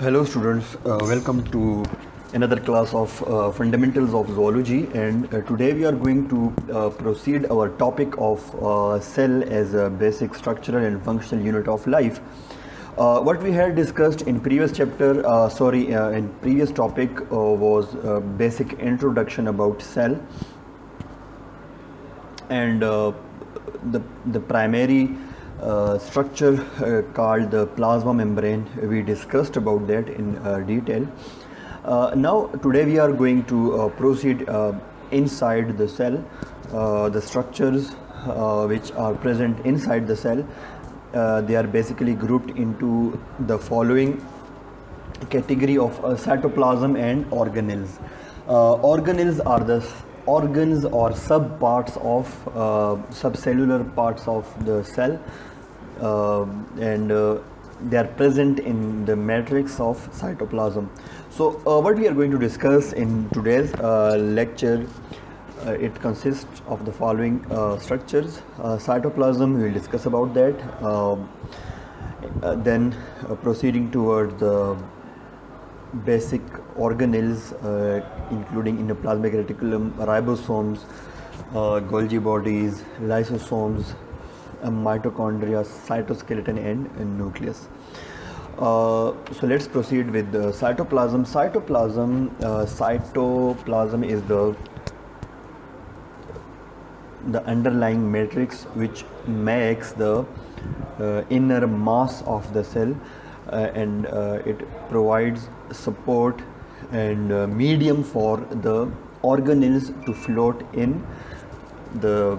Hello students, welcome to another class of fundamentals of zoology, and today we are going to proceed our topic of cell as a basic structural and functional unit of life. What we had discussed in previous chapter, in previous topic was basic introduction about cell and the primary structure called the plasma membrane. We discussed about that in detail. Now today we are going to proceed inside the cell, the structures which are present inside the cell. They are basically grouped into the following category of cytoplasm and organelles. Organelles are the organs or subparts of subcellular parts of the cell, and they are present in the matrix of cytoplasm. So what we are going to discuss in today's lecture, it consists of the following structures. Cytoplasm, we will discuss about that. Then proceeding towards the basic organelles, including endoplasmic reticulum, ribosomes, Golgi bodies, lysosomes, mitochondria, cytoskeleton, and nucleus. So let's proceed with the cytoplasm. Cytoplasm is the underlying matrix which makes the inner mass of the cell, and it provides support and medium for the organelles to float in the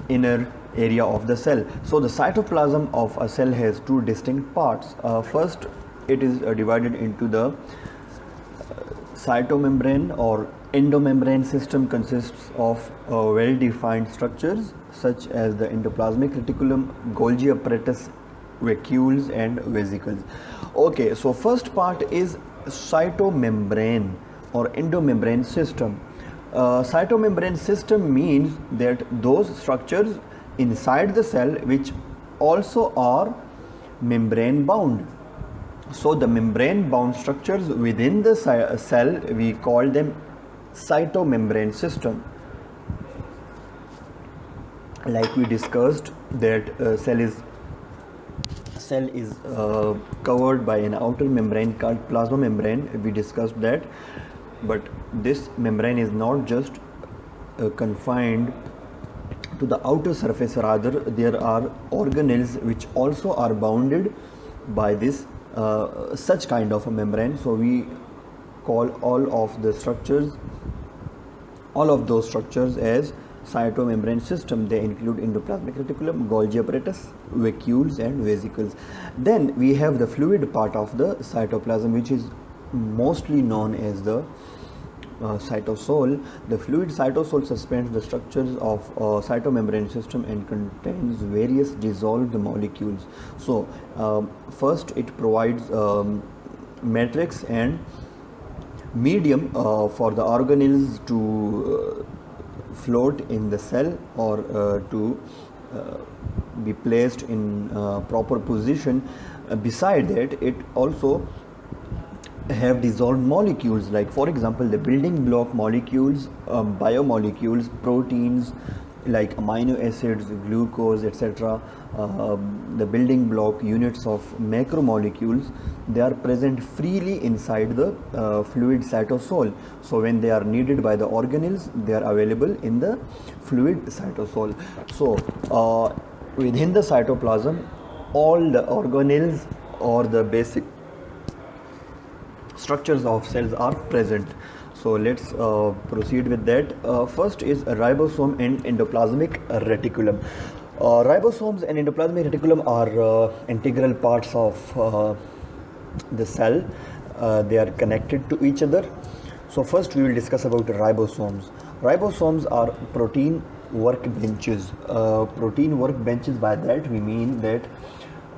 inner area of the cell. So the cytoplasm of a cell has two distinct parts. First, it is divided into the cytomembrane or endomembrane system. Consists of well-defined structures such as the endoplasmic reticulum, Golgi apparatus, vacuoles and vesicles. Okay, so first part is cytomembrane or endomembrane system. Cytomembrane system means that those structures inside the cell which also are membrane bound. So the membrane bound structures within the cell, we call them cytomembrane system. Like we discussed that cell is covered by an outer membrane called plasma membrane. We discussed that, but this membrane is not just confined to the outer surface, rather there are organelles which also are bounded by this such kind of a membrane. So we call all of those structures as cytomembrane system. They include endoplasmic reticulum, Golgi apparatus, vacuoles and vesicles. Then we have the fluid part of the cytoplasm, which is mostly known as the cytosol. The fluid cytosol suspends the structures of cytomembrane system and contains various dissolved molecules. So first it provides matrix and medium for the organelles to float in the cell or to be placed in proper position. Beside that, it also have dissolved molecules, like for example the building block molecules, biomolecules, proteins like amino acids, glucose, etc. The building block units of macromolecules, they are present freely inside the fluid cytosol. So when they are needed by the organelles, they are available in the fluid cytosol. So within the cytoplasm, all the organelles or the basic structures of cells are present. So let's proceed with that. First is a ribosome and endoplasmic reticulum. Ribosomes and endoplasmic reticulum are integral parts of the cell. They are connected to each other. So first we will discuss about ribosomes. Ribosomes are protein workbenches. Protein workbenches, by that we mean that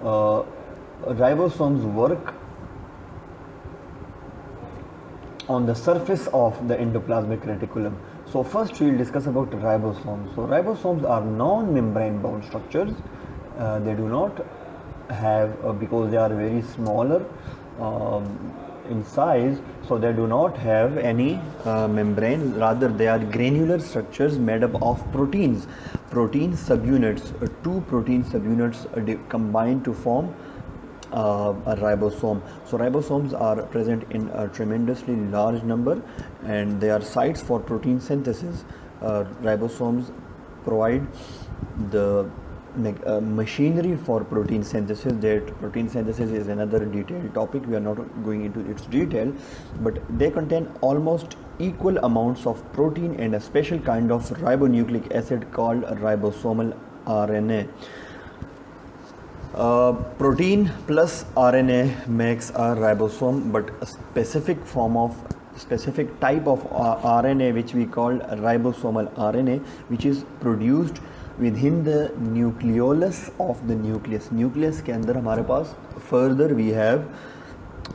ribosomes work on the surface of the endoplasmic reticulum. So first we will discuss about ribosomes. So ribosomes are non-membrane bound structures. They do not have because they are very smaller in size, so they do not have any membrane, rather they are granular structures made up of protein subunits. Two protein subunits combine to form a ribosome. So ribosomes are present in a tremendously large number, and they are sites for protein synthesis. Ribosomes provide the machinery for protein synthesis. That protein synthesis is another detailed topic, we are not going into its detail, but they contain almost equal amounts of protein and a special kind of ribonucleic acid called ribosomal RNA. Protein plus RNA makes a ribosome, but a specific type of RNA, which we call ribosomal RNA, which is produced within the nucleolus of the nucleus. Nucleus के अंदर हमारे पास further we have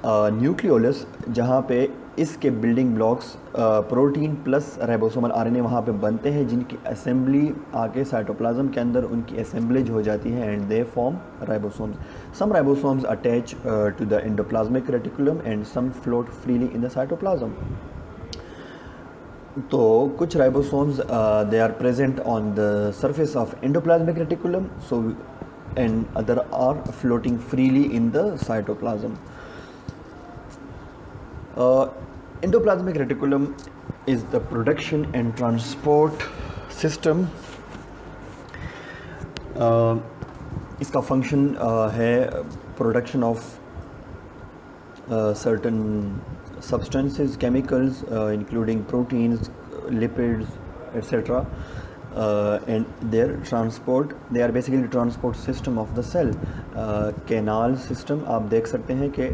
nucleolus, जहाँ पे इसके building blocks protein plus ribosomal RNA वहाँ पे बनते हैं, जिनकी असेंबली आके साइटोप्लाज्म के अंदर उनकी असेंबलेज हो जाती है and they form ribosomes. Some ribosomes attach to the endoplasmic reticulum and some float freely in the cytoplasm. तो कुछ ribosomes they are present on the surface of endoplasmic reticulum, so and other are floating freely in the cytoplasm. Endoplasmic reticulum is the production and transport system. इसका function है production of certain substances, chemicals, including proteins, lipids, etc. And their transport, they are basically transport system of the cell. Canal system आप देख सकते हैं कि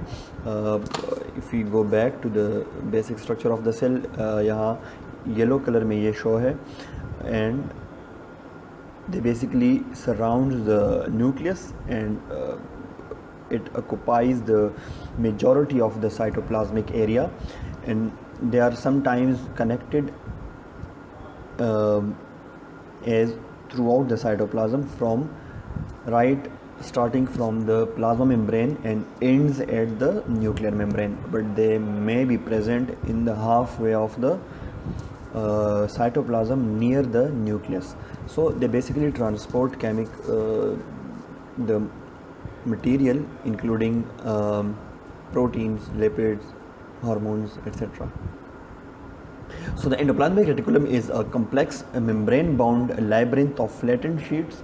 if we go back to the basic structure of the cell, यहाँ yellow color में ये show है, and they basically surround the nucleus and it occupies the majority of the cytoplasmic area, and they are sometimes connected as throughout the cytoplasm from starting from the plasma membrane and ends at the nuclear membrane, but they may be present in the halfway of the cytoplasm near the nucleus. So they basically transport the material including proteins, lipids, hormones, etc. So the endoplasmic reticulum is a complex membrane-bound labyrinth of flattened sheets.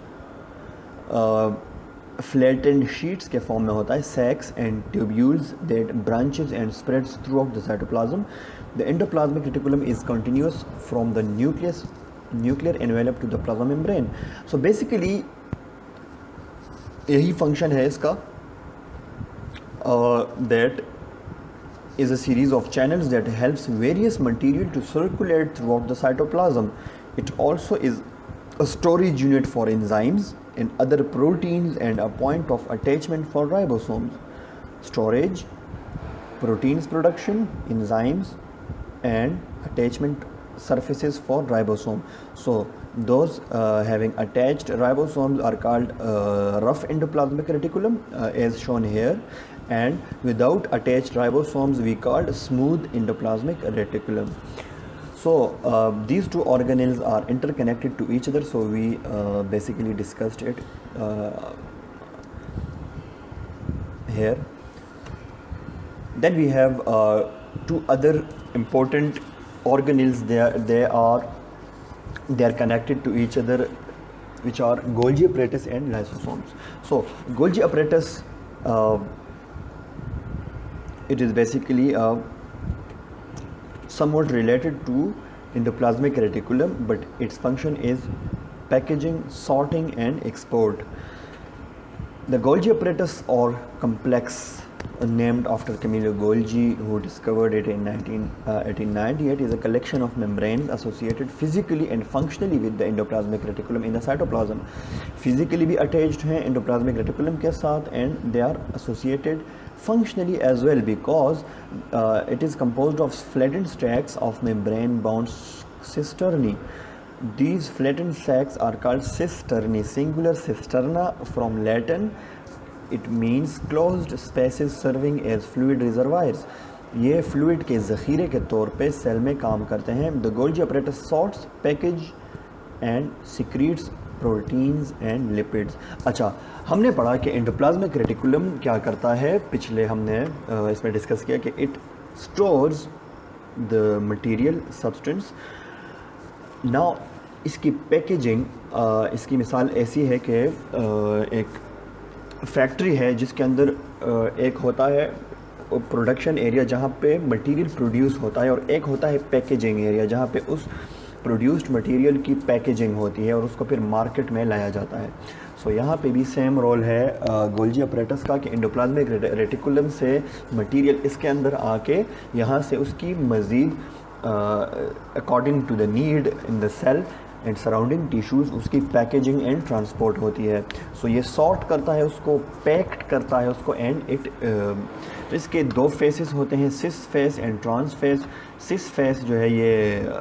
Flattened sheets के form में होता है, sacs and tubules that branches and spreads throughout the cytoplasm. The endoplasmic reticulum is continuous from the nuclear envelope to the plasma membrane. So basically यही function है इसका, that is a series of channels that helps various material to circulate throughout the cytoplasm. It also is a storage unit for enzymes and other proteins and a point of attachment for ribosomes. Storage, proteins production, enzymes, and attachment surfaces for ribosome. So those having attached ribosomes are called rough endoplasmic reticulum, as shown here, and without attached ribosomes we called smooth endoplasmic reticulum. So these two organelles are interconnected to each other, so we basically discussed it here. Then we have two other important organelles. They are connected to each other, which are Golgi apparatus and lysosomes. So Golgi apparatus, it is basically somewhat related to endoplasmic reticulum, but its function is packaging, sorting, and export. The Golgi apparatus, or complex, named after Camillo Golgi, who discovered it in 1898, is a collection of membranes associated physically and functionally with the endoplasmic reticulum in the cytoplasm. Physically भी attached हैं endoplasmic reticulum के साथ, and they are associated functionally as well, because it is composed of flattened stacks of membrane-bound cisternae. These flattened sacs are called cisternae, singular cisterna from Latin it means closed spaces serving as fluid reservoirs. ये fluid के ज़ख़ीरे के तौर पे cell में काम करते हैं। The Golgi apparatus sorts, package and secretes proteins and lipids. अच्छा, हमने पढ़ा कि एंडोप्लाज्मिक रेटिकुलम क्या करता है, पिछले हमने इसमें डिस्कस किया कि it stores the material substance. Now इसकी पैकेजिंग, इसकी मिसाल ऐसी है कि एक फैक्ट्री है जिसके अंदर एक होता है प्रोडक्शन एरिया जहाँ पे मटेरियल प्रोड्यूस होता है, और एक होता है पैकेजिंग एरिया जहाँ पे उस प्रोड्यूस्ड मटेरियल की पैकेजिंग होती है और उसको फिर मार्केट में लाया जाता है। सो यहाँ पे भी सेम रोल है गोल्जी अपरेटस का कि एंडोप्लाज्मिक रेटिकुलम से मटेरियल इसके अंदर आके यहाँ से उसकी मज़ीद according to the need in the cell and surrounding tissues उसकी पैकेजिंग एंड ट्रांसपोर्ट होती है। सो ये सॉर्ट करता है उसको, पैक्ड करता है उसको, एंड इट इसके दो फेसेस होते हैं, cis face and trans face. Cis face जो है ये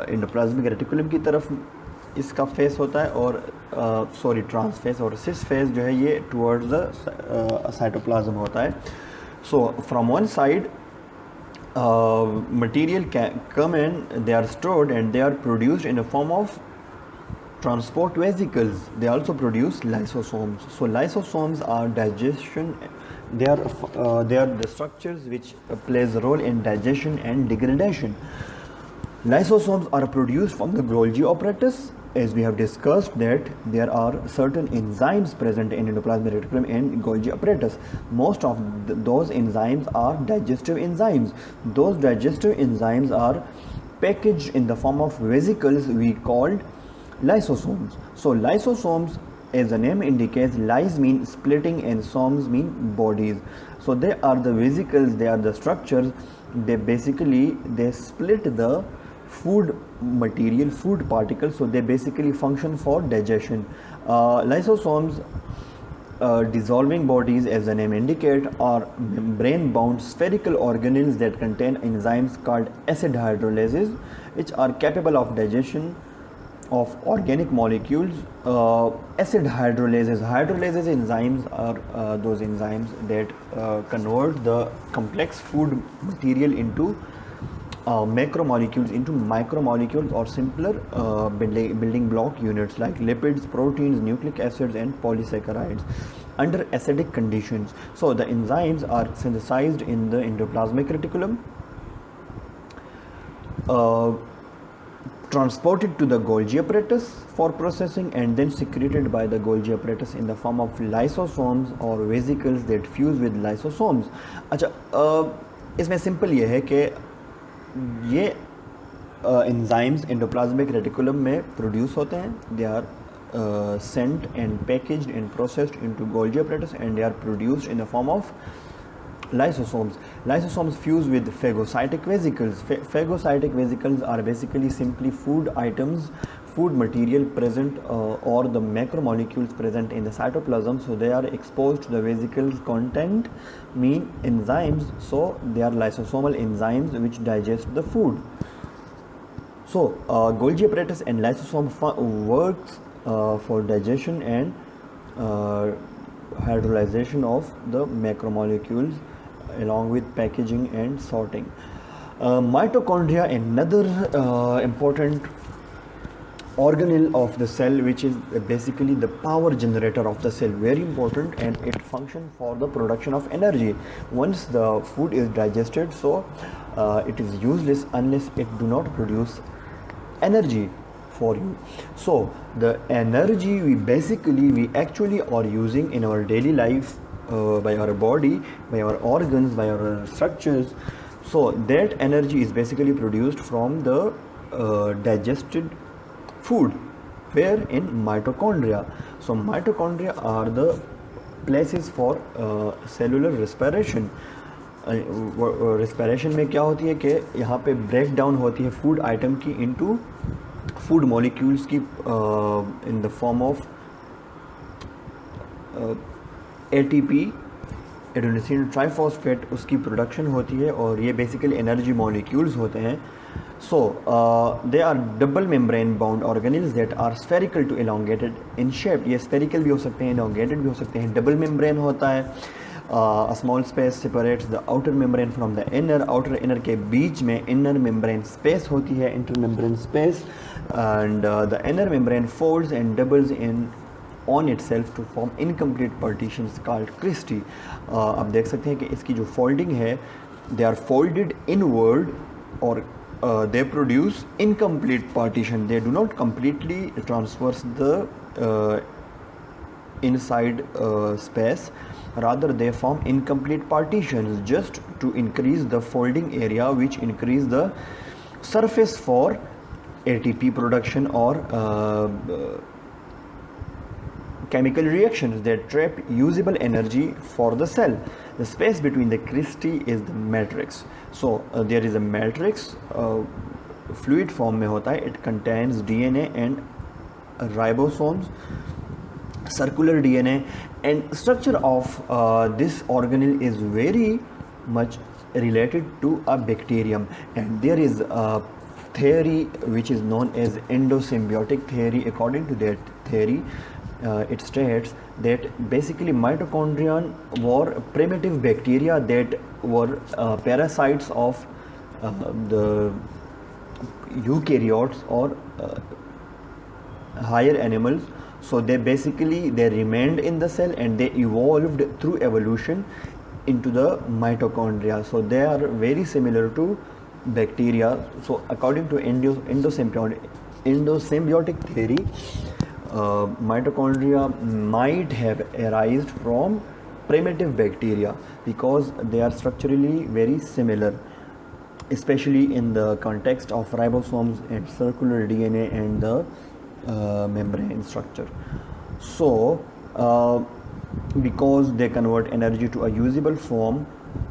एंडोप्लाज्मिक रेटिकुलम की तरफ इसका फेस होता है, और ट्रांस फेस, और सिस फेस जो है ये टुवर्ड्स द साइटोप्लाज्म होता है। So from one side material can come and they are stored and they are produced in a form of transport vesicles. They also produce lysosomes. So lysosomes are digestion, they are the structures which plays a role in digestion and degradation. Lysosomes are produced from the Golgi apparatus. As we have discussed that there are certain enzymes present in endoplasmic reticulum and Golgi apparatus. Most of those enzymes are digestive enzymes. Those digestive enzymes are packaged in the form of vesicles we called lysosomes. So lysosomes, as the name indicates, lys mean splitting and somes mean bodies. So they are the vesicles, they are the structures. They split the food material, food particles, so they basically function for digestion. Lysosomes, dissolving bodies, as the name indicate, are membrane bound spherical organelles that contain enzymes called acid hydrolases, which are capable of digestion of organic molecules. Acid hydrolases enzymes are those enzymes that convert the complex food material into macromolecules into micromolecules or simpler building block units like lipids, proteins, nucleic acids and polysaccharides under acidic conditions. So the enzymes are synthesized in the endoplasmic reticulum, transported to the Golgi apparatus for processing, and then secreted by the Golgi apparatus in the form of lysosomes or vesicles that fuse with lysosomes. अच्छा, इसमें simple ये है कि ये enzymes endoplasmic reticulum में produce होते हैं. They are sent and packaged and processed into Golgi apparatus, and they are produced in the form of lysosomes. Lysosomes fuse with phagocytic vesicles. Phagocytic vesicles are basically simply food items, food material present or the macromolecules present in the cytoplasm. So they are exposed to the vesicles content, mean enzymes. So they are lysosomal enzymes which digest the food. So Golgi apparatus and lysosome works for digestion and hydrolyzation of the macromolecules along with packaging and sorting. Mitochondria, another important organelle of the cell, which is basically the power generator of the cell, very important, and it functions for the production of energy. Once the food is digested, so it is useless unless it do not produce energy for you. So the energy we actually are using in our daily life by our body, by our organs, by our structures. So that energy is basically produced from the digested food, where in mitochondria. So mitochondria are the places for cellular respiration. respiration में क्या होती है कि यहाँ पे break down होती है food item की इनटू फूड मॉलिक्यूल्स की in the form of ATP, adenosine triphosphate, उसकी प्रोडक्शन होती है, और ये बेसिकली एनर्जी मॉलिक्यूल्स होते हैं. So they are double membrane bound organelles that are spherical to elongated in shape. ये spherical भी हो सकते हैं, elongated भी हो सकते हैं. double membrane होता है. A small space separates the outer membrane from the inner. outer inner के बीच में inner membrane space होती है, intermembrane space, and the inner membrane folds and doubles in on itself to form incomplete partitions called cristae. आप देख सकते हैं कि इसकी जो folding है, they are folded inward or they produce incomplete partition. They do not completely transverse the inside space, rather they form incomplete partitions just to increase the folding area, which increase the surface for ATP production or chemical reactions that trap usable energy for the cell. The space between the cristae is the matrix. So there is a matrix, fluid form में होता है. It contains DNA and ribosomes, circular DNA, and structure of this organelle is very much related to a bacterium. And there is a theory which is known as endosymbiotic theory. According to that theory, it states that basically mitochondria were primitive bacteria that were parasites of the eukaryotes or higher animals. So they remained in the cell and they evolved through evolution into the mitochondria. So they are very similar to bacteria. So according to endosymbiotic theory, mitochondria might have arisen from primitive bacteria because they are structurally very similar, especially in the context of ribosomes and circular DNA and the membrane structure. So because they convert energy to a usable form,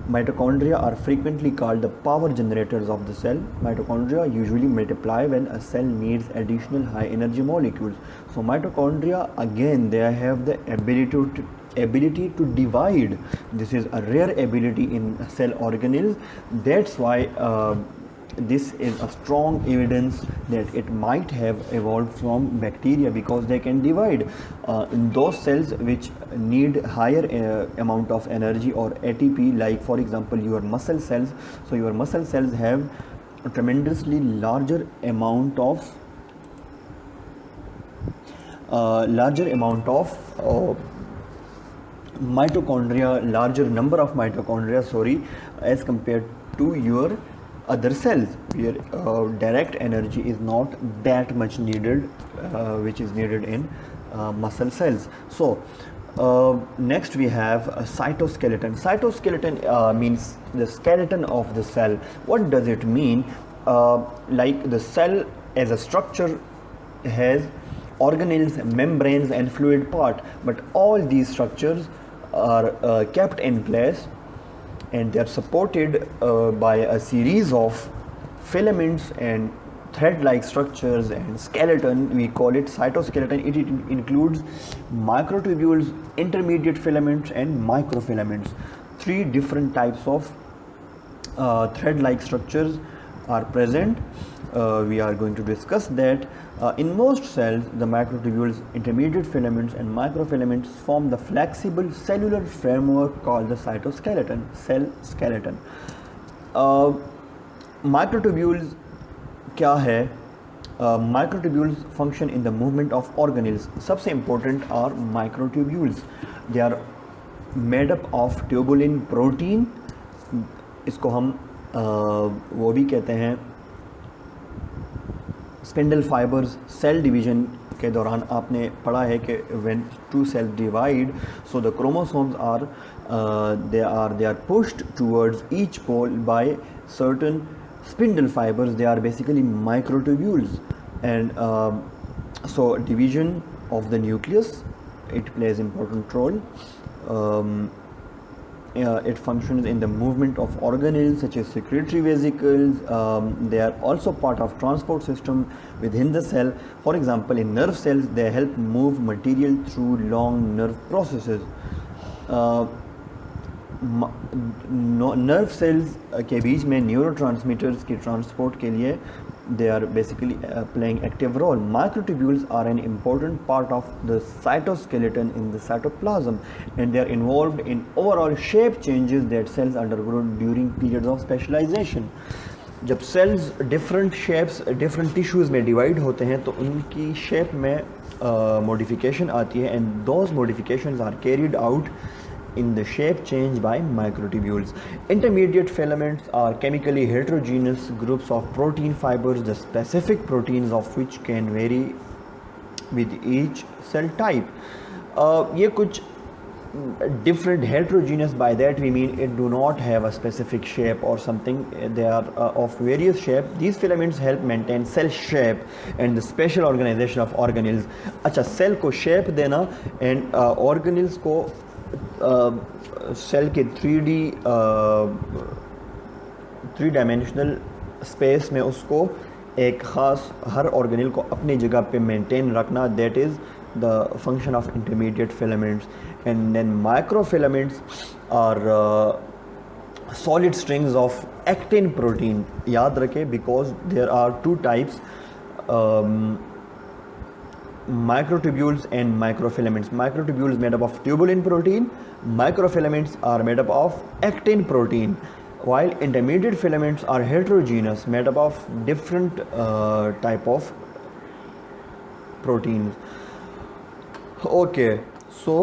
mitochondria are frequently called the power generators of the cell. Mitochondria usually multiply when a cell needs additional high energy molecules. So mitochondria, again, they have the ability to divide. This is a rare ability in cell organelles. That's why this is a strong evidence that it might have evolved from bacteria, because they can divide in those cells which need higher amount of energy or ATP, like for example your muscle cells. So your muscle cells have a tremendously larger amount of mitochondria, larger number of mitochondria, as compared to your other cells, where direct energy is not that much needed, which is needed in muscle cells. So next we have cytoskeleton. Cytoskeleton means the skeleton of the cell. What does it mean? Like the cell as a structure has organelles, membranes and fluid part, but all these structures are kept in place and they are supported by a series of filaments and thread-like structures and skeleton. We call it cytoskeleton. It includes microtubules, intermediate filaments and microfilaments. Three different types of thread-like structures are present. We are going to discuss that. In most cells, the microtubules, intermediate filaments and microfilaments form the flexible cellular framework called the cytoskeleton, cell skeleton. Microtubules क्या है? Microtubules function in the movement of organelles. सबसे important are microtubules. They are made up of tubulin protein. इसको हम वो भी कहते हैं spindle fibres. Cell division के दौरान आपने पढ़ा है कि when two cell divide, so the chromosomes are they are pushed towards each pole by certain spindle fibers. They are basically microtubules, and so division of the nucleus, it plays important role. It functions in the movement of organelles such as secretory vesicles. They are also part of transport system within the cell. For example, in nerve cells, they help move material through long nerve processes. Nerve cells के बीच में neurotransmitters के transport के लिए they are basically playing active role. Microtubules are an important part of the cytoskeleton in the cytoplasm, and they are involved in overall shape changes that cells undergo during periods of specialization. जब cells different shapes different tissues में divide होते हैं तो उनकी shape में modification आती है, and those modifications are carried out in the shape change by microtubules. Intermediate filaments are chemically heterogeneous groups of protein fibers, the specific proteins of which can vary with each cell type. ये कुछ different heterogeneous, by that we mean it do not have a specific shape or something, they are of various shape. These filaments help maintain cell shape and the special organization of organelles. अच्छा, cell को shape देना and organelles को cell के three dimensional space में उसको एक ख़ास हर organelle को अपनी जगह पे मेंटेन रखना, that is the function of intermediate filaments. And then microfilaments are solid strings of actin protein. याद रखें, because there are two types, microtubules and microfilaments. Microtubules made up of tubulin protein, microfilaments are made up of actin protein, while intermediate filaments are heterogeneous, made up of different type of proteins. Okay, so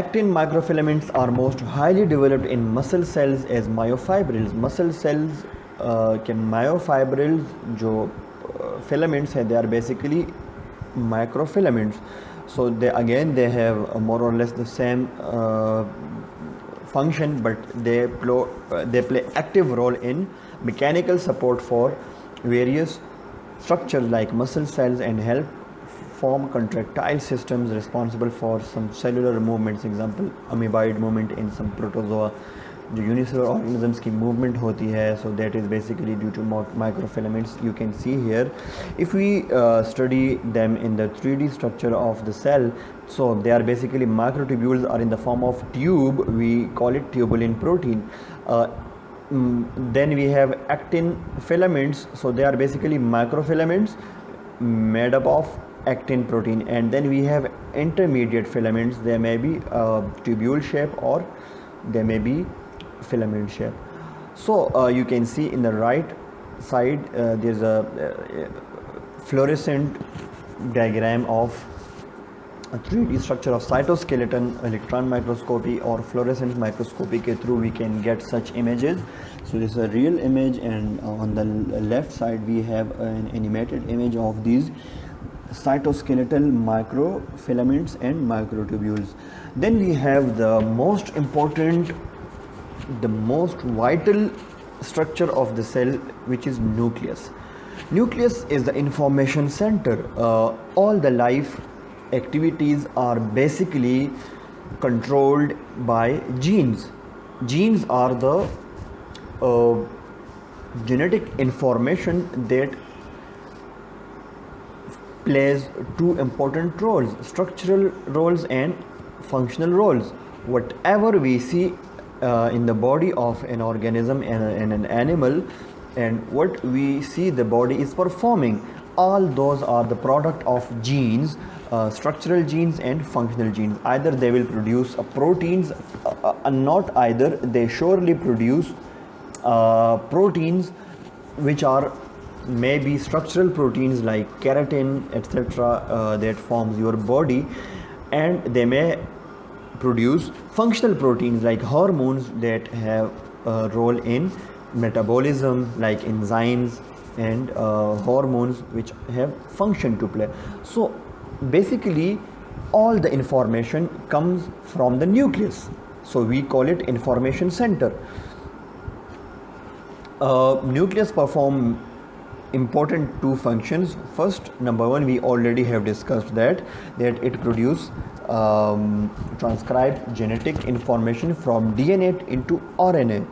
actin microfilaments are most highly developed in muscle cells as myofibrils. Muscle cells के myofibrils जो filaments है, they are basically microfilaments. So they have more or less the same function, but they play active role in mechanical support for various structures like muscle cells and help form contractile systems responsible for some cellular movements. Example, amoeboid movement in some protozoa, जो unicellular organisms की movement होती है. So that is basically due to microfilaments. You can see here if we study them in the 3D structure of the cell. So they are basically microtubules are in the form of tube, we call it tubulin protein. Then we have actin filaments, so they are basically microfilaments made up of actin protein. And then we have intermediate filaments, they may be tubule shape or they may be filament shape. So you can see in the right side there's a fluorescent diagram of a 3D structure of cytoskeleton. Electron microscopy or fluorescent microscopy के through we can get such images. So this is a real image, and on the left side we have an animated image of these cytoskeletal microfilaments and microtubules. Then we have the most important, the most vital structure of the cell, which is nucleus. Nucleus is the information center. All the life activities are basically controlled by genes. Genes are the genetic information that plays two important roles, structural roles and functional roles. Whatever we see in the body of an organism and an animal, and what we see the body is performing, all those are the product of genes, structural genes and functional genes. Either they will produce proteins, not either, they surely produce proteins which are maybe structural proteins like keratin, etc., that forms your body, and they may produce functional proteins like hormones that have a role in metabolism, like enzymes and hormones which have function to play. So basically all the information comes from the nucleus, so we call it information center. Nucleus perform important two functions. First, number one, we already have discussed that it produce transcribed genetic information from DNA into RNA,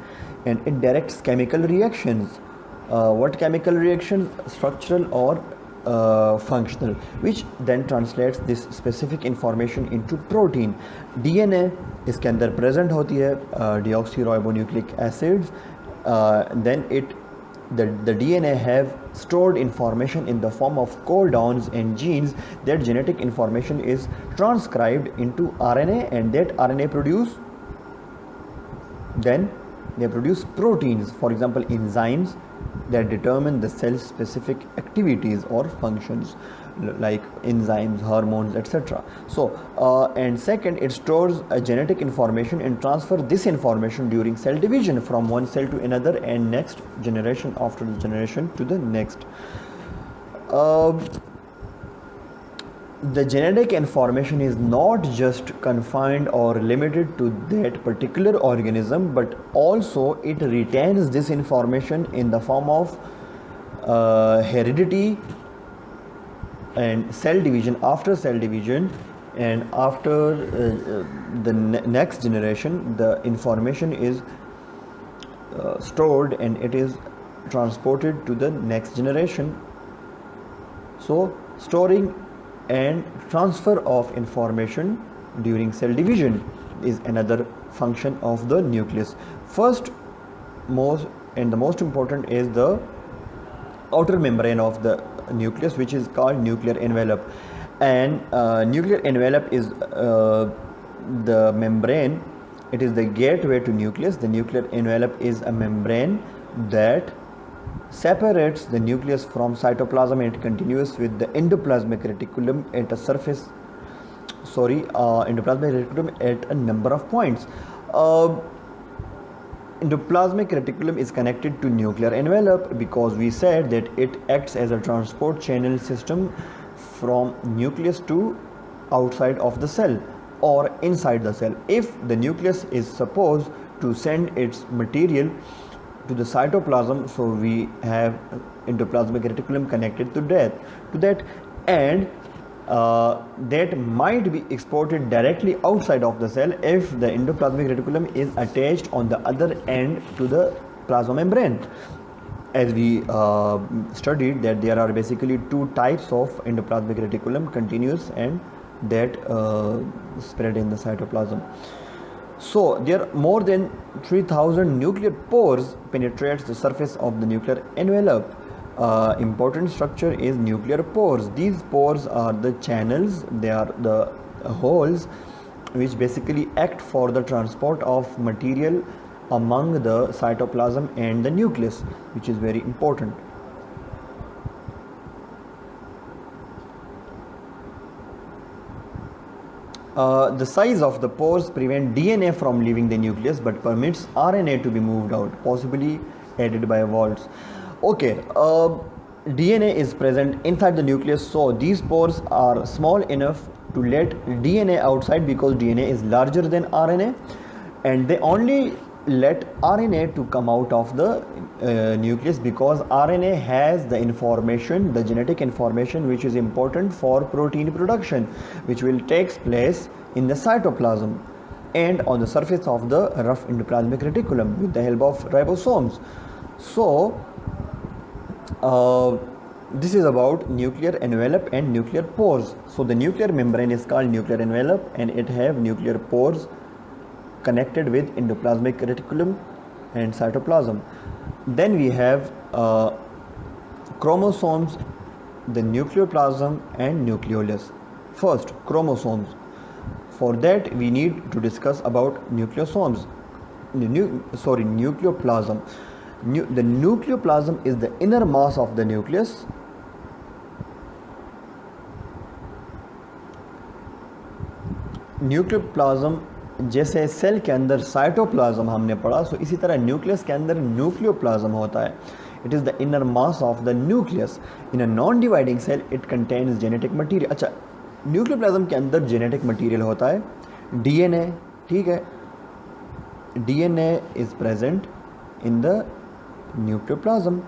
and it directs chemical reactions. What chemical reactions? Structural or functional, which then translates this specific information into protein. DNA इसके अंदर present होती है deoxyribonucleic acids, then the DNA have stored information in the form of codons and genes. That genetic information is transcribed into RNA, and that RNA produce proteins, for example enzymes that determine the cell specific activities or functions like enzymes, hormones, etc. So and second, it stores genetic information and transfer this information during cell division from one cell to another and next generation after the generation to the next. The genetic information is not just confined or limited to that particular organism, but also it retains this information in the form of heredity and cell division. After cell division and after the next generation, the information is stored and it is transported to the next generation. So storing and transfer of information during cell division is another function of the nucleus. First, the most important is the outer membrane of the nucleus, which is called nuclear envelope. And nuclear envelope is the membrane. It is the gateway to nucleus. The nuclear envelope is a membrane that separates the nucleus from cytoplasm, and it continues with the endoplasmic reticulum at a surface endoplasmic reticulum at a number of points. Endoplasmic reticulum is connected to nuclear envelope because we said that it acts as a transport channel system from nucleus to outside of the cell or inside the cell. If the nucleus is supposed to send its material to the cytoplasm, so we have endoplasmic reticulum connected to that, and that might be exported directly outside of the cell if the endoplasmic reticulum is attached on the other end to the plasma membrane. As we studied that there are basically two types of endoplasmic reticulum, continuous and that spread in the cytoplasm. So there are more than 3000 nuclear pores penetrates the surface of the nuclear envelope. Important structure is nuclear pores. These pores are the channels, they are the holes which basically act for the transport of material among the cytoplasm and the nucleus, which is very important. The size of the pores prevent DNA from leaving the nucleus but permits RNA to be moved out, possibly aided by valves. Okay, DNA is present inside the nucleus, so these pores are small enough to let DNA outside because DNA is larger than RNA, and they only let RNA to come out of the nucleus because RNA has the information, the genetic information which is important for protein production, which will take place in the cytoplasm and on the surface of the rough endoplasmic reticulum with the help of ribosomes. So this is about nuclear envelope and nuclear pores. So the nuclear membrane is called nuclear envelope and it have nuclear pores connected with endoplasmic reticulum and cytoplasm. Then we have chromosomes, the nucleoplasm and nucleolus. First, chromosomes. For that we need to discuss about nucleosomes. Nucleoplasm. The nucleoplasm is the inner mass of the nucleus. Nucleoplasm जैसे cell के अंदर cytoplasm हमने पढ़ा, सो इसी तरह nucleus के अंदर nucleoplasm होता है. It is the inner mass of the nucleus. In a non dividing cell it contains genetic material. अच्छा, न्यूक्लियोप्लाज्म के अंदर जेनेटिक मटीरियल होता है डीएनए. ठीक है, DNA is present in the nucleoplasm.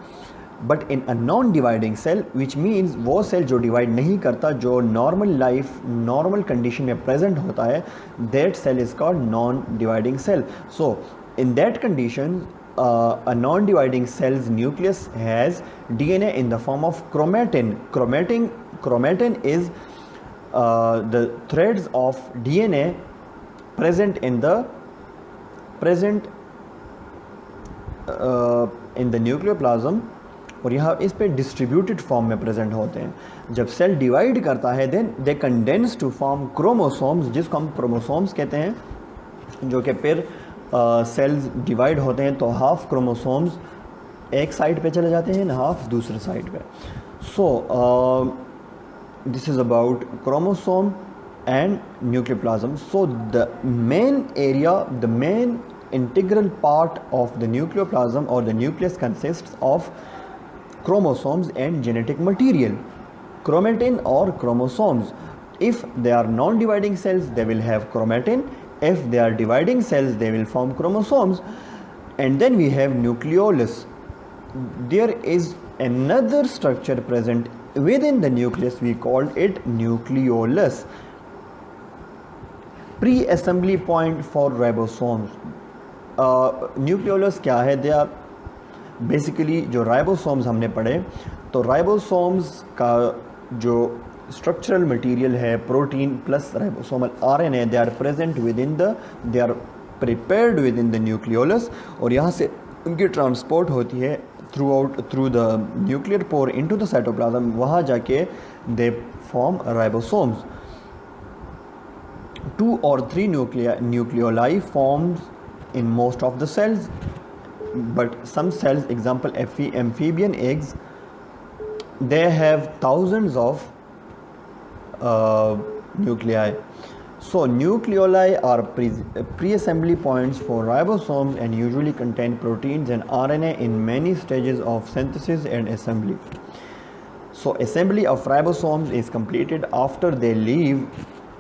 But in a non dividing cell, which means वो cell जो divide नहीं करता, जो नॉर्मल लाइफ नॉर्मल कंडीशन में प्रेजेंट होता है, that cell is called non dividing cell. So in that condition a non-dividing cell's nucleus has DNA in the form of chromatin. Chromatin is the threads of DNA present in the nucleoplasm और यहाँ इस पे distributed form में present होते हैं। जब cell divide करता है then they condense to form chromosomes, जिसको हम क्रोमोसोम्स कहते हैं, जो कि फिर सेल्स डिवाइड होते हैं तो हाफ क्रोमोसोम्स एक साइड पे चले जाते हैं, हाफ दूसरे साइड पे। So this is about chromosome and nucleoplasm. So the main area, the main integral part of the nucleoplasm or the nucleus consists of chromosomes and genetic material, chromatin or chromosomes. If they are non-dividing cells, they will have chromatin. If they are dividing cells, they will form chromosomes. And then we have nucleolus. There is another structure present within the nucleus, we call it nucleolus, pre-assembly point for ribosomes. Nucleolus क्या है? They are basically जो ribosomes हमने पढ़े, तो ribosomes का जो structural material है protein plus ribosomal RNA, they are present within the, they are prepared within the nucleolus और यहाँ से उनकी ट्रांसपोर्ट होती है through the nuclear pore into the cytoplasm, वहाँ जाके they form ribosomes. 2 or 3 nucleoli forms in most of the cells, but some cells, example amphibian eggs, they have thousands of nuclei. So nucleoli are pre-assembly points for ribosomes and usually contain proteins and RNA in many stages of synthesis and assembly. So assembly of ribosomes is completed after they leave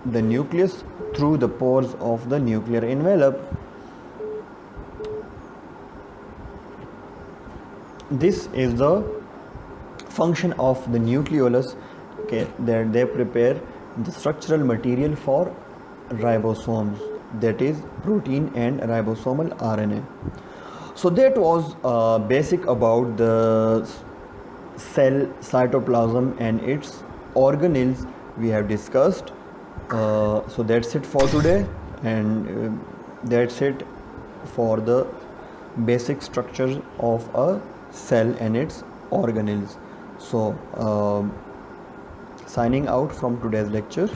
the nucleus through the pores of the nuclear envelope. This is the function of the nucleolus, okay, that they prepare the structural material for ribosomes, that is protein and ribosomal RNA. So that was basic about the cell, cytoplasm and its organelles we have discussed. So that's it for today, and that's it for the basic structure of a cell and its organelles. So signing out from today's lecture.